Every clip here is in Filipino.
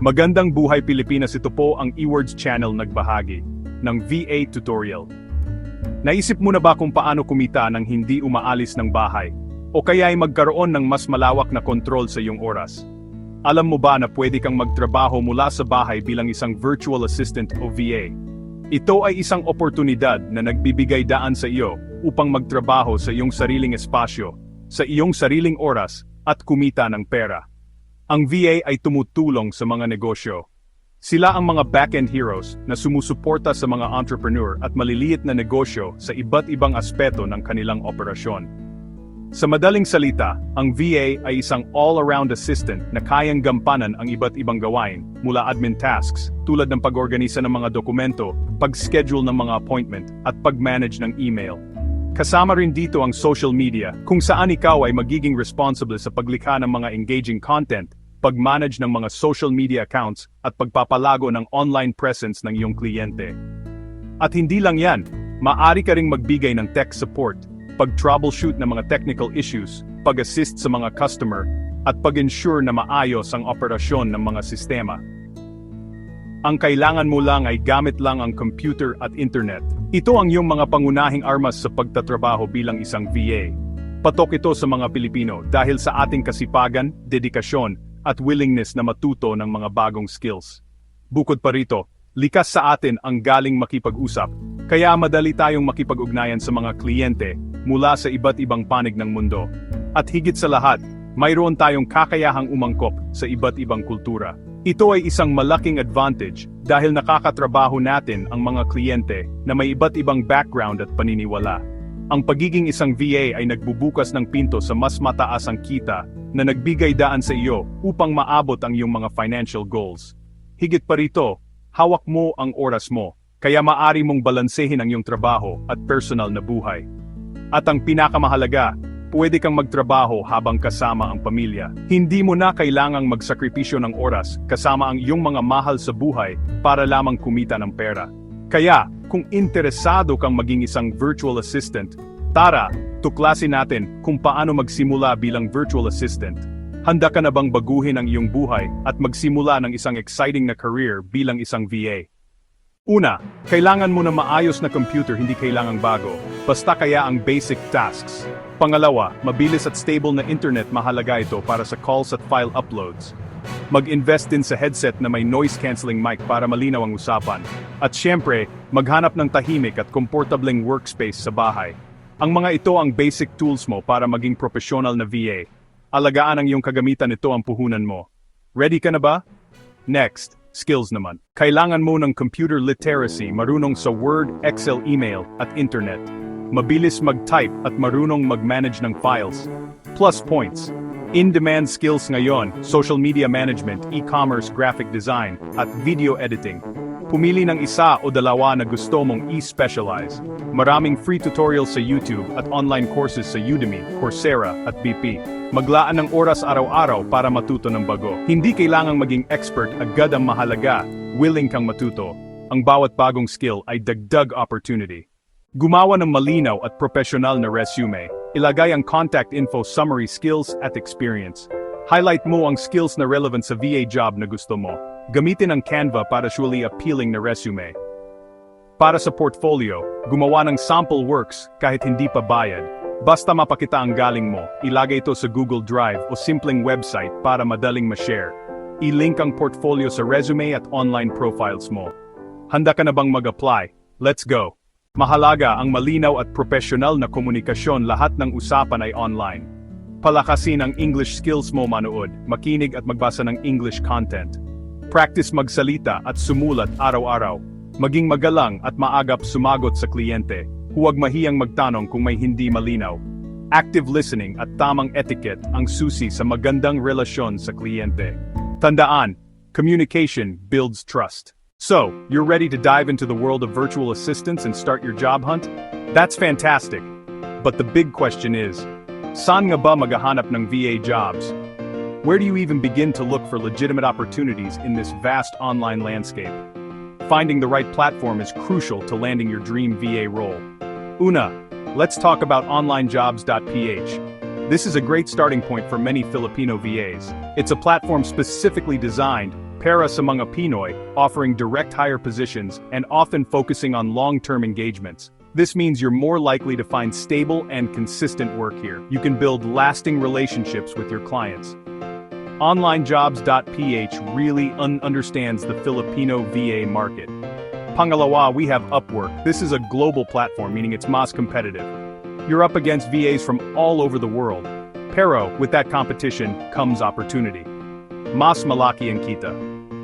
Magandang buhay Pilipinas, ito po ang eWords channel nagbahagi ng VA tutorial. Naisip mo na ba kung paano kumita nang hindi umaalis ng bahay? O kaya ay magkaroon ng mas malawak na kontrol sa iyong oras? Alam mo ba na pwede kang magtrabaho mula sa bahay bilang isang virtual assistant o VA? Ito ay isang oportunidad na nagbibigay daan sa iyo upang magtrabaho sa iyong sariling espasyo, sa iyong sariling oras, at kumita ng pera. Ang VA ay tumutulong sa mga negosyo. Sila ang mga back-end heroes na sumusuporta sa mga entrepreneur at maliliit na negosyo sa iba't ibang aspeto ng kanilang operasyon. Sa madaling salita, ang VA ay isang all-around assistant na kayang gampanan ang iba't ibang gawain, mula admin tasks, tulad ng pag-organisa ng mga dokumento, pag-schedule ng mga appointment, at pag-manage ng email. Kasama rin dito ang social media, kung saan ikaw ay magiging responsible sa paglikha ng mga engaging content, pag-manage ng mga social media accounts, at pagpapalago ng online presence ng iyong kliyente. At hindi lang yan, maaari ka ring magbigay ng tech support, pag-troubleshoot ng mga technical issues, pag-assist sa mga customer, at pag-ensure na maayos ang operasyon ng mga sistema. Ang kailangan mo lang ay gamit lang ang computer at internet. Ito ang iyong mga pangunahing armas sa pagtatrabaho bilang isang VA. Patok ito sa mga Pilipino dahil sa ating kasipagan, dedikasyon, at willingness na matuto ng mga bagong skills. Bukod pa rito, likas sa atin ang galing makipag-usap, kaya madali tayong makipag-ugnayan sa mga kliyente mula sa iba't ibang panig ng mundo. At higit sa lahat, mayroon tayong kakayahang umangkop sa iba't ibang kultura. Ito ay isang malaking advantage dahil nakakatrabaho natin ang mga kliyente na may iba't ibang background at paniniwala. Ang pagiging isang VA ay nagbubukas ng pinto sa mas mataas ang kita na nagbigay daan sa iyo upang maabot ang iyong mga financial goals. Higit pa rito, hawak mo ang oras mo, kaya maari mong balansehin ang iyong trabaho at personal na buhay. At ang pinakamahalaga, pwede kang magtrabaho habang kasama ang pamilya. Hindi mo na kailangang magsakripisyo ng oras kasama ang iyong mga mahal sa buhay para lamang kumita ng pera. Kaya, kung interesado kang maging isang virtual assistant, tara, tuklasin natin kung paano magsimula bilang virtual assistant. Handa ka na bang baguhin ang iyong buhay at magsimula ng isang exciting na career bilang isang VA? Una, kailangan mo na maayos na computer, hindi kailangang bago, basta kaya ang basic tasks. Pangalawa, mabilis at stable na internet, mahalaga ito para sa calls at file uploads. Mag-invest din sa headset na may noise-canceling mic para malinaw ang usapan. At syempre, maghanap ng tahimik at komportableng workspace sa bahay. Ang mga ito ang basic tools mo para maging professional na VA. Alagaan ang iyong kagamitan, ito ang puhunan mo. Ready ka na ba? Next, skills naman. Kailangan mo ng computer literacy, marunong sa Word, Excel, email, at internet. Mabilis mag-type at marunong mag-manage ng files. Plus points. In-demand skills ngayon, social media management, e-commerce, graphic design, at video editing. Pumili ng isa o dalawa na gusto mong i-specialize. Maraming free tutorials sa YouTube at online courses sa Udemy, Coursera, at BP. Maglaan ng oras araw-araw para matuto ng bago. Hindi kailangang maging expert, agad ang mahalaga, willing kang matuto. Ang bawat bagong skill ay dagdag opportunity. Gumawa ng malinaw at professional na resume. Ilagay ang contact info, summary, skills at experience. Highlight mo ang skills na relevant sa VA job na gusto mo. Gamitin ang Canva para visually appealing na resume. Para sa portfolio, gumawa ng sample works kahit hindi pa bayad. Basta mapakita ang galing mo, ilagay ito sa Google Drive o simpleng website para madaling ma-share. I-link ang portfolio sa resume at online profiles mo. Handa ka na bang mag-apply? Let's go! Mahalaga ang malinaw at professional na komunikasyon, lahat ng usapan ay online. Palakasin ang English skills mo, manood, makinig at magbasa ng English content. Practice magsalita at sumulat araw-araw. Maging magalang at maagap sumagot sa kliyente. Huwag mahiyang magtanong kung may hindi malinaw. Active listening at tamang etiquette ang susi sa magandang relasyon sa kliyente. Tandaan, communication builds trust. So, you're ready to dive into the world of virtual assistants and start your job hunt? That's fantastic. But the big question is, saan nga ba maghahanap ng VA jobs? Where do you even begin to look for legitimate opportunities in this vast online landscape? Finding the right platform is crucial to landing your dream VA role. Una, let's talk about onlinejobs.ph. This is a great starting point for many Filipino VAs. It's a platform specifically designed Para sa mga Pinoy, offering direct hire positions and often focusing on long-term engagements. This means you're more likely to find stable and consistent work here. You can build lasting relationships with your clients. OnlineJobs.ph really understands the Filipino VA market. Pangalawa, we have Upwork. This is a global platform, meaning it's mas competitive. You're up against VAs from all over the world. Pero, with that competition, comes opportunity. Mas malaki ang kita.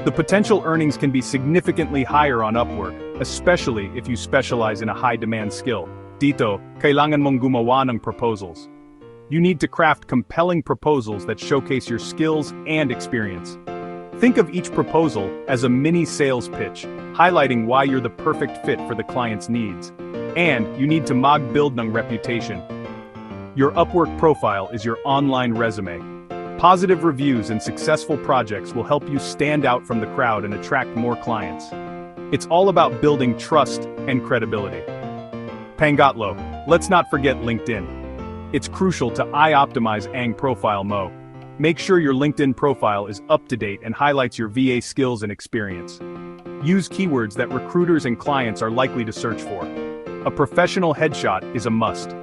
The potential earnings can be significantly higher on Upwork, especially if you specialize in a high-demand skill. Dito, kailangan mong gumawa ng proposals. You need to craft compelling proposals that showcase your skills and experience. Think of each proposal as a mini sales pitch, highlighting why you're the perfect fit for the client's needs. And you need to build ng reputation. Your Upwork profile is your online resume. Positive reviews and successful projects will help you stand out from the crowd and attract more clients. It's all about building trust and credibility. Pangatlo, let's not forget LinkedIn. It's crucial to optimize ang profile mo. Make sure your LinkedIn profile is up to date and highlights your VA skills and experience. Use keywords that recruiters and clients are likely to search for. A professional headshot is a must.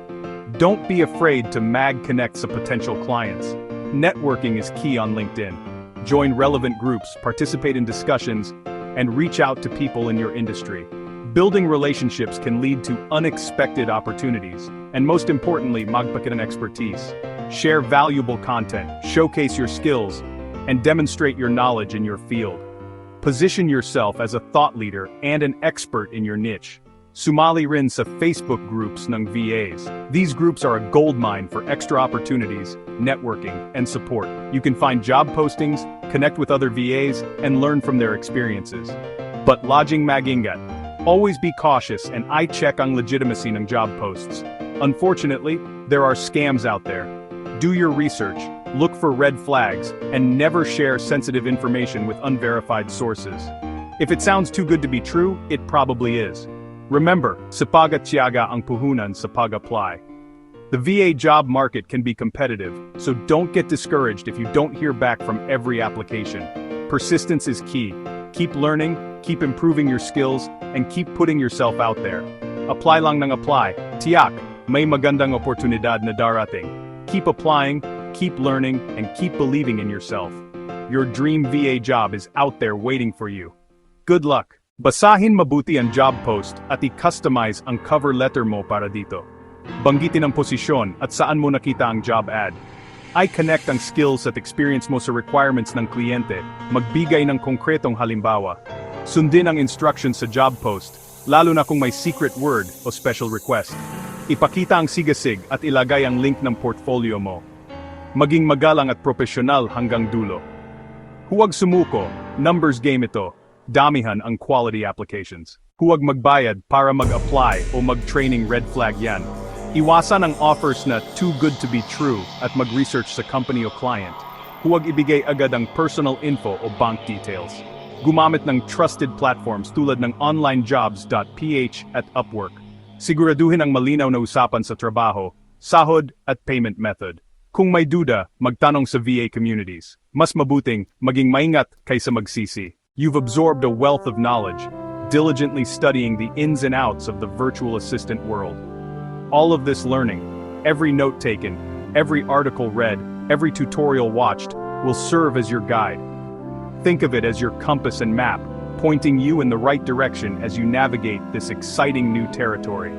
Don't be afraid to connect sa potential clients. Networking is key on LinkedIn. Join relevant groups, participate in discussions, and reach out to people in your industry. Building relationships can lead to unexpected opportunities, and most importantly, magpakita ng expertise. Share valuable content, showcase your skills, and demonstrate your knowledge in your field. Position yourself as a thought leader and an expert in your niche. Sumali rin sa Facebook groups ng VAs. These groups are a goldmine for extra opportunities, networking, and support. You can find job postings, connect with other VAs, and learn from their experiences. But laging mag-ingat. Always be cautious and check ang legitimacy ng job posts. Unfortunately, there are scams out there. Do your research, look for red flags, and never share sensitive information with unverified sources. If it sounds too good to be true, it probably is. Remember, sipag-tiyaga ang puhunan sa pag-apply. The VA job market can be competitive, so don't get discouraged if you don't hear back from every application. Persistence is key. Keep learning, keep improving your skills, and keep putting yourself out there. Apply lang ng apply. Tiyak, may magandang oportunidad na darating. Keep applying, keep learning, and keep believing in yourself. Your dream VA job is out there waiting for you. Good luck! Basahin mabuti ang job post at i-customize ang cover letter mo para dito. Banggitin ang posisyon at saan mo nakita ang job ad. I-connect ang skills at experience mo sa requirements ng kliyente, magbigay ng konkretong halimbawa. Sundin ang instructions sa job post, lalo na kung may secret word o special request. Ipakita ang sigasig at ilagay ang link ng portfolio mo. Maging magalang at profesional hanggang dulo. Huwag sumuko, numbers game ito. Damihan ang quality applications. Huwag magbayad para mag-apply o mag-training red flag yan. Iwasan ang offers na too good to be true at mag-research sa company o client. Huwag ibigay agad ang personal info o bank details. Gumamit ng trusted platforms tulad ng OnlineJobs.ph at Upwork. Siguraduhin ang malinaw na usapan sa trabaho, sahod at payment method. Kung may duda, magtanong sa VA communities. Mas mabuting maging maingat kaysa magsisi. You've absorbed a wealth of knowledge, diligently studying the ins and outs of the virtual assistant world. All of this learning, every note taken, every article read, every tutorial watched, will serve as your guide. Think of it as your compass and map, pointing you in the right direction as you navigate this exciting new territory.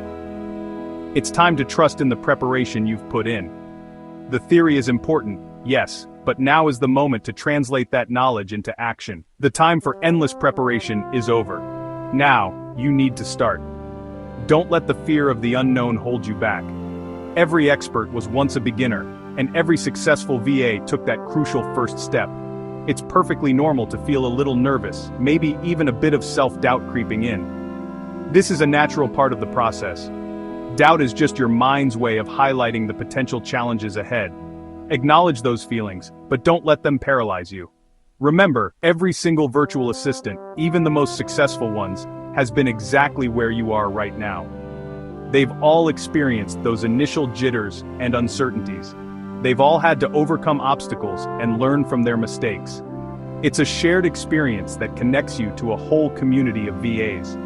It's time to trust in the preparation you've put in. The theory is important, yes, but now is the moment to translate that knowledge into action. The time for endless preparation is over. Now, you need to start. Don't let the fear of the unknown hold you back. Every expert was once a beginner, and every successful VA took that crucial first step. It's perfectly normal to feel a little nervous, maybe even a bit of self-doubt creeping in. This is a natural part of the process. Doubt is just your mind's way of highlighting the potential challenges ahead. Acknowledge those feelings, but don't let them paralyze you. Remember, every single virtual assistant, even the most successful ones, has been exactly where you are right now. They've all experienced those initial jitters and uncertainties. They've all had to overcome obstacles and learn from their mistakes. It's a shared experience that connects you to a whole community of VAs.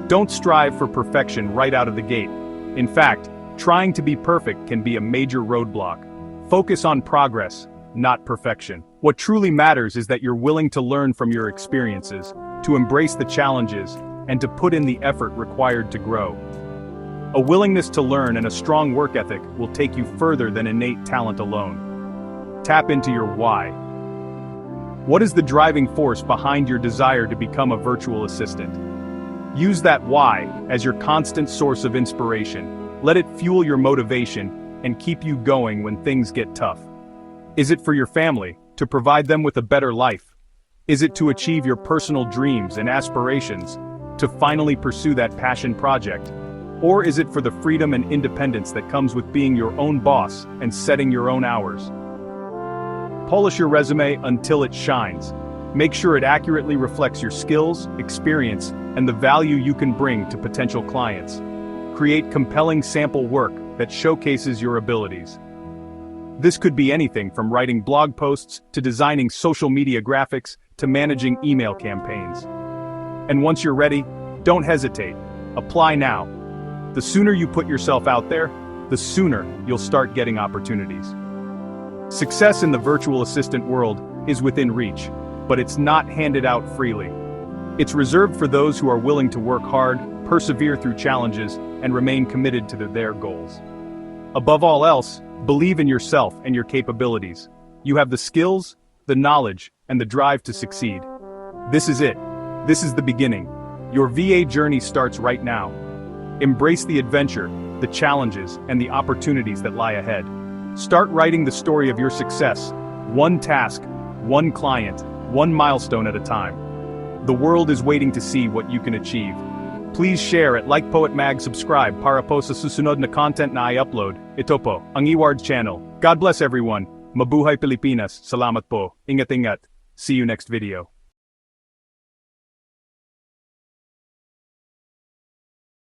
Don't strive for perfection right out of the gate. In fact, trying to be perfect can be a major roadblock. Focus on progress, not perfection. What truly matters is that you're willing to learn from your experiences, to embrace the challenges, and to put in the effort required to grow. A willingness to learn and a strong work ethic will take you further than innate talent alone. Tap into your why. What is the driving force behind your desire to become a virtual assistant? Use that why as your constant source of inspiration. Let it fuel your motivation and keep you going when things get tough. Is it for your family, to provide them with a better life? Is it to achieve your personal dreams and aspirations, to finally pursue that passion project? Or is it for the freedom and independence that comes with being your own boss and setting your own hours? Polish your resume until it shines. Make sure it accurately reflects your skills, experience, and the value you can bring to potential clients. Create compelling sample work that showcases your abilities. This could be anything from writing blog posts to designing social media graphics to managing email campaigns. And once you're ready, don't hesitate. Apply now. The sooner you put yourself out there, the sooner you'll start getting opportunities. Success in the virtual assistant world is within reach, but it's not handed out freely. It's reserved for those who are willing to work hard, persevere through challenges, and remain committed to their goals. Above all else, believe in yourself and your capabilities. You have the skills, the knowledge, and the drive to succeed. This is it. This is the beginning. Your VA journey starts right now. Embrace the adventure, the challenges, and the opportunities that lie ahead. Start writing the story of your success, one task, one client, one milestone at a time. The world is waiting to see what you can achieve. Please share at like po at mag subscribe para po sa susunod na content na i-upload. Ito po, ang ᴜᴜ channel. God bless everyone. Mabuhay Pilipinas. Salamat po. Ingat-ingat. See you next video.